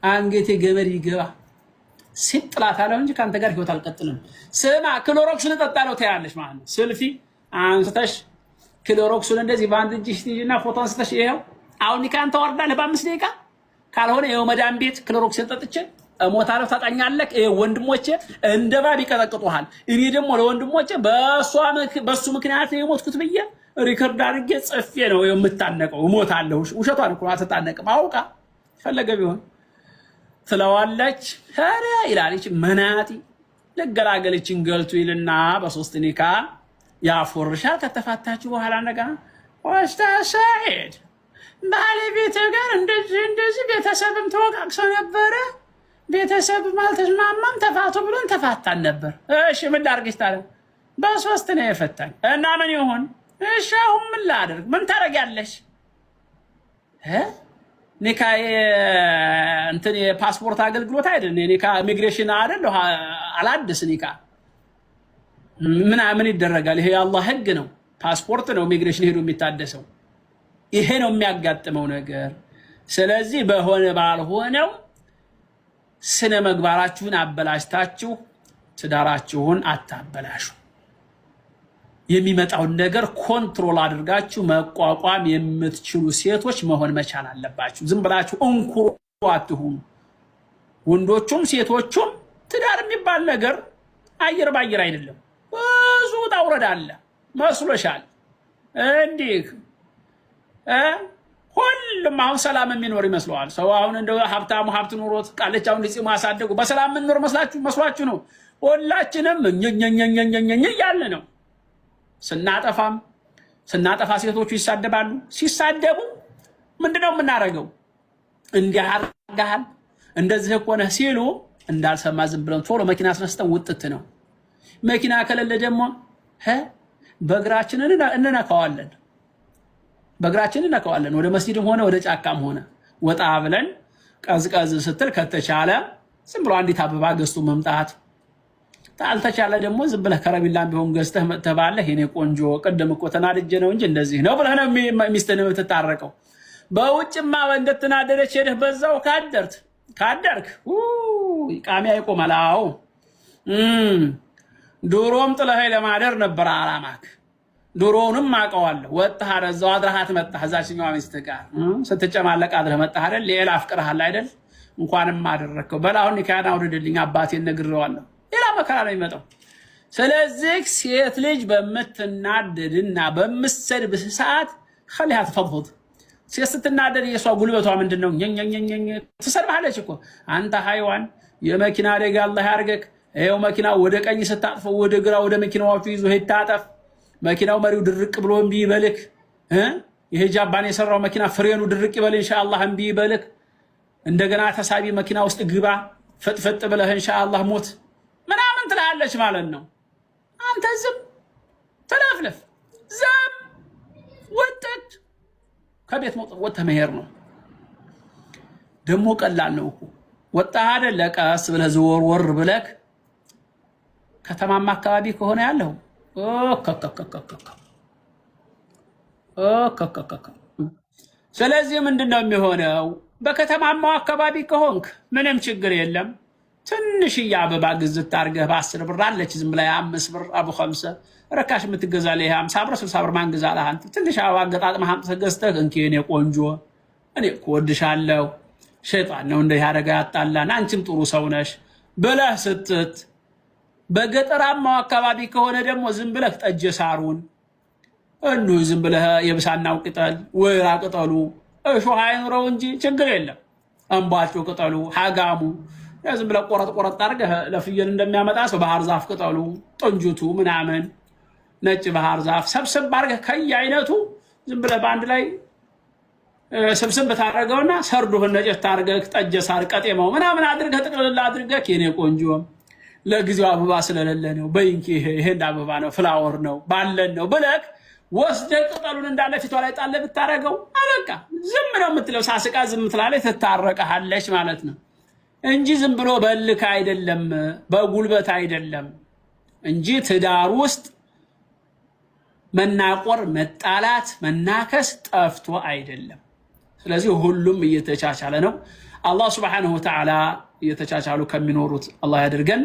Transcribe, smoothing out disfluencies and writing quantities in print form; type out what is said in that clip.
አንገቴ ገመድ ይገባ ሲጥላት አለው እንጂ ካንተ ጋር ህይወት አልቀጥልም። ስማ ክሎሮክስ ልጠጣ ነው ታያለሽ ማለት ነው። ስልፊ አንስተሽ ክሎሮክሱን እንደዚህ በአንድ እጅሽ ትይዥና ፎቶ አንስተሽ ይሄው አሁን ካንተ ወርዳለህ በ5 ደቂቃ ካልሆነ ይሄው መዳም ቤት ክሎሮክስን ጠጥቼ እሞታለሁ ታጣኛለህ። ይሄ ወንድሞቼ እንደ ባብ ይቀጠቅጡሃል። እኔ ደግሞ ለወንድሞቼ በሱ ምክንያት የሞትኩት ብዬ ሪከርድ አድርጌ ጽፌ ነው የምታነቀው። እሞታለሁ ውሸቷን እኮ አትታነቅም አውቃ ፈለገ ቢሆን ትለዋለች። ኧረ ይላለች መናጢ ለገላገልችን ገልቱ ይልና በሶስት ኒካ ያፎርሻል። ከተፋታችሁ በኋላ እንደገና ወስታሳይድ ባለቤት ጋር እንደዚህ ቤተሰብም ተወቃቅሰው ነበረ። ቤተሰብ አልተስማማም ተፋቱ ብሎን ተፋታን ነበር። እሺ ምን ላድርግሽ ታዲያ? በሶስት ነው የፈታኝ እና ምን ይሁን? እሺ አሁን ምን ላድርግ? ምን ታደርጊያለሽ? ኒካ እንትን የፓስፖርት አገልግሎት አይደል? ኒካ ኢሚግሬሽን አይደል? አላድስ ኒካ ምን ይደረጋል? ይሄ የአላህ ህግ ነው። ፓስፖርት ነው ኢሚግሬሽን ሄዶ የሚታደሰው። ይሄ ነው የሚያጋጥመው ነገር። ስለዚህ በሆነ ባልሆነው ስነ ምግባራችሁን አበላሽታችሁ ትዳራችሁን አታበላሹ። የሚመጣውን ነገር ኮንትሮል አድርጋችሁ መቋቋም የምትችሉ ሴቶች መሆን መቻል አለባችሁ። ዝም ብላችሁ እንኩሮ አትሁኑ። ወንዶቹም ሴቶቹም ትዳር የሚባል ነገር አየር ባየር አይደለም። ብዙ ታውረድ አለ መስሎሻል እንዲህ ሁሉም አሁን ሰላም የሚኖር ይመስለዋል ሰው። አሁን እንደው ሀብታሙ ሀብት ኑሮት ቃልቻውን ሊጽ ማሳደጉ በሰላም የምንኖር መስሏችሁ ነው። ሁላችንም ኘኘኘኘኘኘ ያለ ነው። ስናጠፋ ሴቶቹ ይሳደባሉ። ሲሳደቡ ምንድነው የምናደርገው? እንዲህ አድርገሃል እንደዚህ እኮ ነህ ሲሉ እንዳልሰማ ዝም ብለን ቶሎ መኪና አስነስተን ውጥት ነው። መኪና ከሌለ ደግሞ በእግራችን እንነካዋለን። ወደ መስጂድም ሆነ ወደ ጫካም ሆነ ወጣ ብለን ቀዝቀዝ ስትል ከተቻለ ዝም ብሎ አንዲት አበባ ገዝቶ መምጣት፣ ታልተቻለ ደግሞ ዝም ብለህ ከረቢላም ቢሆን ገዝተህ መጥተባለህ የኔ ቆንጆ ቅድም እኮ ተናድጄ ነው እንጂ እንደዚህ ነው ብለህ ነው ሚስትህን የምትታረቀው። በውጭማ እንደተናደደች ሄደህ በዛው ካደርክ ቃሚያ ይቆማል። አዎ ዶሮም ጥለህ ለማደር ነበር አላማክ። ዶሮውንም አውቀዋለሁ። ወጣህ አረዛው አድረሃት መጣህ እዛችኛው ሚስትህ ጋር ስትጨማለቅ አድረህ መጣህ አይደል? ሌላ አፍቅረሃል አይደል? እንኳንም አደረከው። በላሁን ኒካና አውርድልኝ አባቴን ነግሬዋለሁ። ሌላ መከራ ነው የሚመጣው። ስለዚህ ሴት ልጅ በምትናደድና በምትሰድብ ሰዓት خليها تفضفض። ሴት ስትናደድ የሷ ጉልበቷ ምንድነው? ኘኘኘኘ ትሰድብሃለች እኮ አንተ ሃይዋን። የመኪና አደጋ አላህ ያርገክ። ይሄው መኪናው ወደ ቀኝ ስታጥፈው ወደ ግራ ወደ መኪናዎቹ ይዞ ሄታጠፍ። መኪናው መሪው ድርቅ ብሎ እምቢ ይበልክ። ይሄ ጃፓን የሰራው መኪና ፍሬኑ ድርቅ ይበል ኢንሻአላህ እምቢ ይበልክ። እንደገና ተሳቢ መኪና ውስጥ ግባ ፍጥፍጥ ብለህ ኢንሻአላህ ሞት ምናምን ትላለች ማለት ነው። አንተ ዝም ተለፍለፍ ዝም ወጥት ከቤት መውጣት ወጥተህ መሄድ ነው። ደግሞ ቀላል ነው እኮ ወጣህ አይደል? ቀስ ብለህ ዘወር ብለህ ከተማማ አካባቢ ከሆነ ያለው ስለዚህ ምንድነው የሚሆነው? በከተማማው አካባቢ ከሆንክ ምንም ችግር የለም። ትንሽ አበባ ግዝት አድርገህ በ10 ብር አለች ዝም ብላ 5 ብር አቡ 5 ረካሽ የምትገዛ ላይ 50 ብር 60 ብር ማን ገዛለህ አንተ? ትንሽ አበባ አገጣጥመህ አምጥተህ ገዝተህ እንኪ የኔ ቆንጆ እኔ እኮ ወድሻለሁ፣ ሸይጣን ነው እንደ ያረጋ ያጣላና አንቺም ጥሩ ሰው ነሽ ብለህ ስትት። በገጠራማው አካባቢ ከሆነ ደግሞ ዝም ብለህ ጠጀ ሳሩን ዝም ብለህ የብሳናው ቅጠል ወይራ ቅጠሉ እሾህ አይኑረው እንጂ ችግር የለም። እንባጮ ቅጠሉ ሀጋሙ ዝም ብለህ ቆረጥ አድርገህ ለፍየል እንደሚያመጣ ሰው ባህር ዛፍ ቅጠሉ ጥንጁቱ ምናምን ነጭ ባህር ዛፍ ሰብስብ አድርገህ ከየአይነቱ ዝም ብለህ በአንድ ላይ ስብስብ ታደርገውና ሰርዱህን ነጭት ታርገህ ጠጀ ሳር ቀጤማው ምናምን አድርገህ ጥቅልል አድርገህ የኔ ቆንጆ ለጊዜው አበባ ስለሌለ ነው በይንኪ ይሄ አበባ ነው ፍላወር ነው ባለን ነው ብለህ ወስደህ ቅጠሉን እንዳለ ፊቷ ላይ ጣል ብታረገው አለቃ ዝም ነው የምትለው። ሳስቃ ዝም ትላለች፣ ትታረቀሃለች ማለት ነው እንጂ ዝም ብሎ በልክ አይደለም በጉልበት አይደለም እንጂ ትዳር ውስጥ መናቆር፣ መጣላት፣ መናከስ ጠፍቶ አይደለም። ስለዚህ ሁሉም እየተቻቻለ ነው። አላህ ሱብሓነሁ ወተዓላ እየተቻቻሉ ከሚኖሩት አላህ ያድርገን።